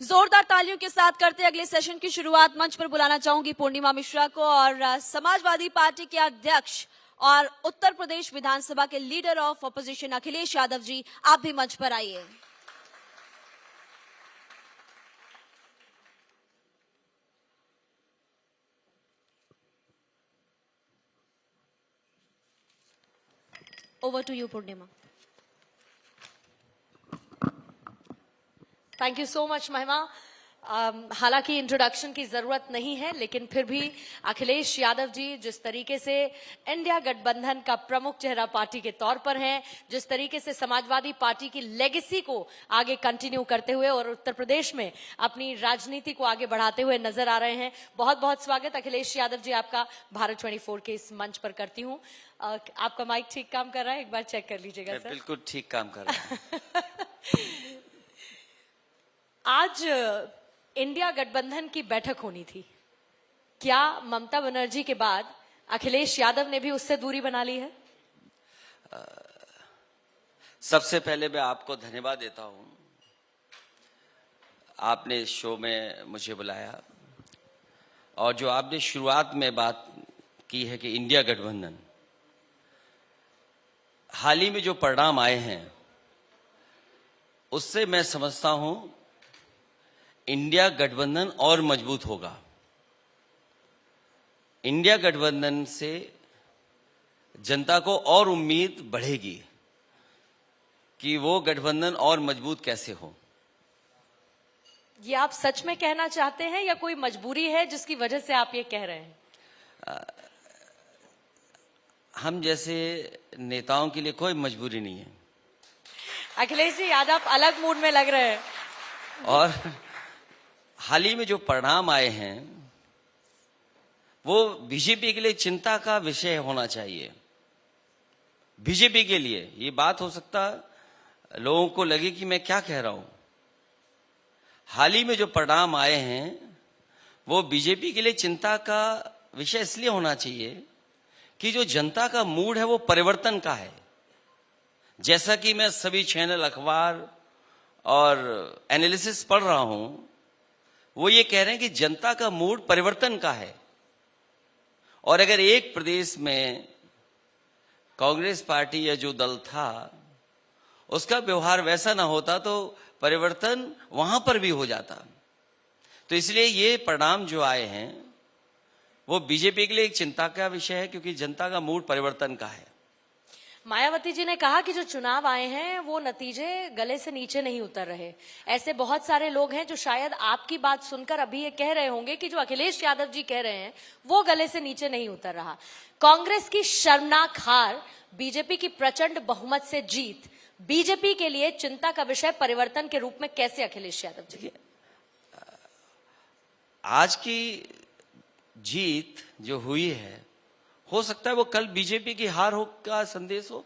जोरदार तालियों के साथ करते अगले सेशन की शुरुआत मंच पर बुलाना चाहूंगी पूर्णिमा मिश्रा को और समाजवादी पार्टी के अध्यक्ष और उत्तर प्रदेश विधानसभा के leader of opposition Akhilesh Yadav ji, आप भी मंच पर आइए। Over to you Purnima. Thank you so much Mahima. हालांकि इंट्रोडक्शन की जरूरत नहीं है, लेकिन फिर भी अखिलेश यादव जी जिस तरीके से इंडिया गठबंधन का प्रमुख चेहरा पार्टी के तौर पर हैं, जिस तरीके से समाजवादी पार्टी की लेगेसी को आगे कंटिन्यू करते हुए और उत्तर प्रदेश में अपनी राजनीति को आगे बढ़ाते हुए नजर आ रहे हैं, बहुत बहुत स्वागत अखिलेश यादव जी आपका भारत 24 के इस मंच पर करती हूँ। आपका माइक ठीक काम कर रहा है, एक बार चेक कर लीजिएगा सर। बिल्कुल ठीक काम कर रहा है। आज इंडिया गठबंधन की बैठक होनी थी, क्या ममता बनर्जी के बाद अखिलेश यादव ने भी उससे दूरी बना ली है? सबसे पहले मैं आपको धन्यवाद देता हूं, आपने इस शो में मुझे बुलाया और जो आपने शुरुआत में बात की है कि इंडिया गठबंधन, हाल ही में जो परिणाम आए हैं उससे मैं समझता हूं इंडिया गठबंधन और मजबूत होगा। इंडिया गठबंधन से जनता को और उम्मीद बढ़ेगी कि वो गठबंधन और मजबूत कैसे हो। ये आप सच में कहना चाहते हैं या कोई मजबूरी है जिसकी वजह से आप ये कह रहे हैं? हम जैसे नेताओं के लिए कोई मजबूरी नहीं है। अखिलेश जी, आज आप अलग मूड में लग रहे हैं। और हाल ही में जो परिणाम आए हैं वो बीजेपी के लिए चिंता का विषय होना चाहिए। बीजेपी के लिए ये बात हो सकता लोगों को लगे कि मैं क्या कह रहा हूं। हाल ही में जो परिणाम आए हैं वो बीजेपी के लिए चिंता का विषय इसलिए होना चाहिए कि जो जनता का मूड है वो परिवर्तन का है। जैसा कि मैं सभी चैनल, अखबार और एनालिसिस पढ़ रहा हूं, वो ये कह रहे हैं कि जनता का मूड परिवर्तन का है। और अगर एक प्रदेश में कांग्रेस पार्टी या जो दल था उसका व्यवहार वैसा ना होता तो परिवर्तन वहां पर भी हो जाता। तो इसलिए ये परिणाम जो आए हैं वो बीजेपी के लिए एक चिंता का विषय है, क्योंकि जनता का मूड परिवर्तन का है। मायावती जी ने कहा कि जो चुनाव आए हैं वो नतीजे गले से नीचे नहीं उतर रहे। ऐसे बहुत सारे लोग हैं जो शायद आपकी बात सुनकर अभी ये कह रहे होंगे कि जो अखिलेश यादव जी कह रहे हैं वो गले से नीचे नहीं उतर रहा। कांग्रेस की शर्मनाक हार, बीजेपी की प्रचंड बहुमत से जीत, बीजेपी के लिए चिंता का विषय परिवर्तन के रूप में कैसे अखिलेश यादव जी? आज की जीत जो हुई है, हो सकता है वो कल बीजेपी की हार हो का संदेश हो।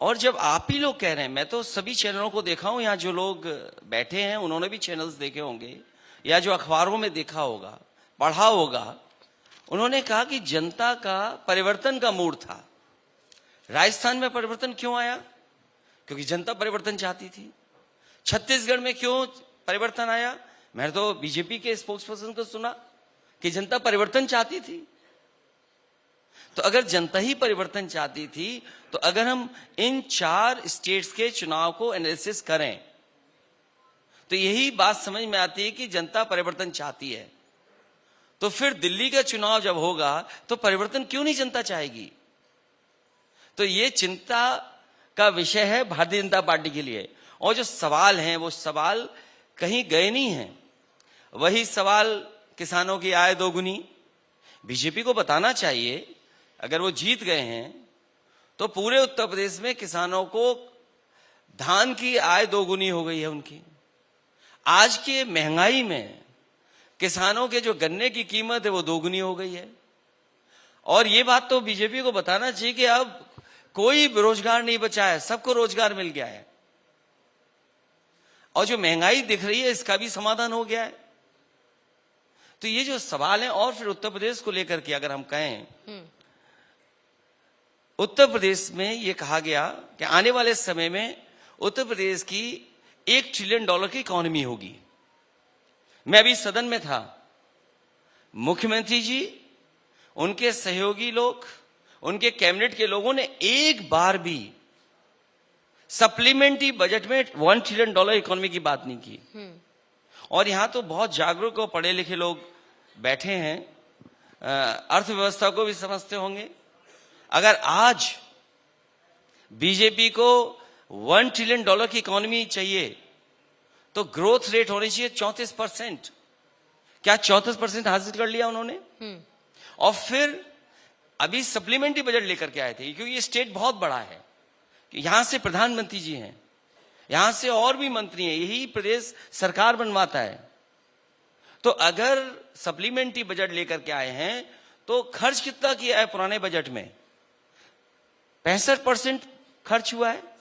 और जब आप ही लोग कह रहे हैं, मैं तो सभी चैनलों को देखा हूं, यहां जो लोग बैठे हैं उन्होंने भी चैनल्स देखे होंगे या जो अखबारों में देखा होगा, पढ़ा होगा, उन्होंने कहा कि जनता का परिवर्तन का मूड था। राजस्थान में परिवर्तन क्यों आया? क्योंकि जनता परिवर्तन चाहती थी। छत्तीसगढ़ में क्यों परिवर्तन आया? मैंने तो बीजेपी के स्पोक्स पर्सन को सुना कि जनता परिवर्तन चाहती थी। तो अगर जनता ही परिवर्तन चाहती थी तो अगर हम इन 4 स्टेट्स के चुनाव को एनालिसिस करें तो यही बात समझ में आती है कि जनता परिवर्तन चाहती है। तो फिर दिल्ली का चुनाव जब होगा तो परिवर्तन क्यों नहीं जनता चाहेगी? तो ये चिंता का विषय है भारतीय जनता पार्टी के लिए। और जो सवाल हैं वो सवाल कहीं गए नहीं हैं। वही सवाल किसानों की आय दोगुनी, बीजेपी को बताना चाहिए अगर वो जीत गए हैं तो पूरे उत्तर प्रदेश में किसानों को धान की आय दोगुनी हो गई है उनकी। आज के महंगाई में किसानों के जो गन्ने की कीमत है वो दोगुनी हो गई है। और ये बात तो बीजेपी को बताना चाहिए कि अब कोई बेरोजगार नहीं बचा है, सबको रोजगार मिल गया है। और जो महंगाई दिख रही है इसका भी समाधान हो गया है। तो ये जो सवाल है, और फिर उत्तर प्रदेश को लेकर के अगर हम कहें, उत्तर प्रदेश में ये कहा गया कि आने वाले समय में उत्तर प्रदेश की 1 ट्रिलियन डॉलर की इकोनॉमी होगी। मैं अभी सदन में था, मुख्यमंत्री जी, उनके सहयोगी लोग, उनके कैबिनेट के लोगों ने एक बार भी सप्लीमेंट्री बजट में 1 ट्रिलियन डॉलर इकोनॉमी की बात नहीं की। और यहां तो बहुत जागरूक और पढ़े लिखे लोग बैठे हैं, अर्थव्यवस्था को भी समझते होंगे। अगर आज बीजेपी को 1 ट्रिलियन डॉलर की इकोनॉमी चाहिए तो ग्रोथ रेट होनी चाहिए 34%। क्या 34% हासिल कर लिया उन्होंने? और फिर अभी सप्लीमेंट्री बजट लेकर के आए थे, क्योंकि ये स्टेट बहुत बड़ा है, यहां से प्रधानमंत्री जी हैं, यहां से और भी मंत्री हैं, यही प्रदेश सरकार बनवाता है। तो अगर सप्लीमेंट्री बजट लेकर के आए हैं तो खर्च कितना किया है पुराने बजट में? 65% खर्च हुआ है।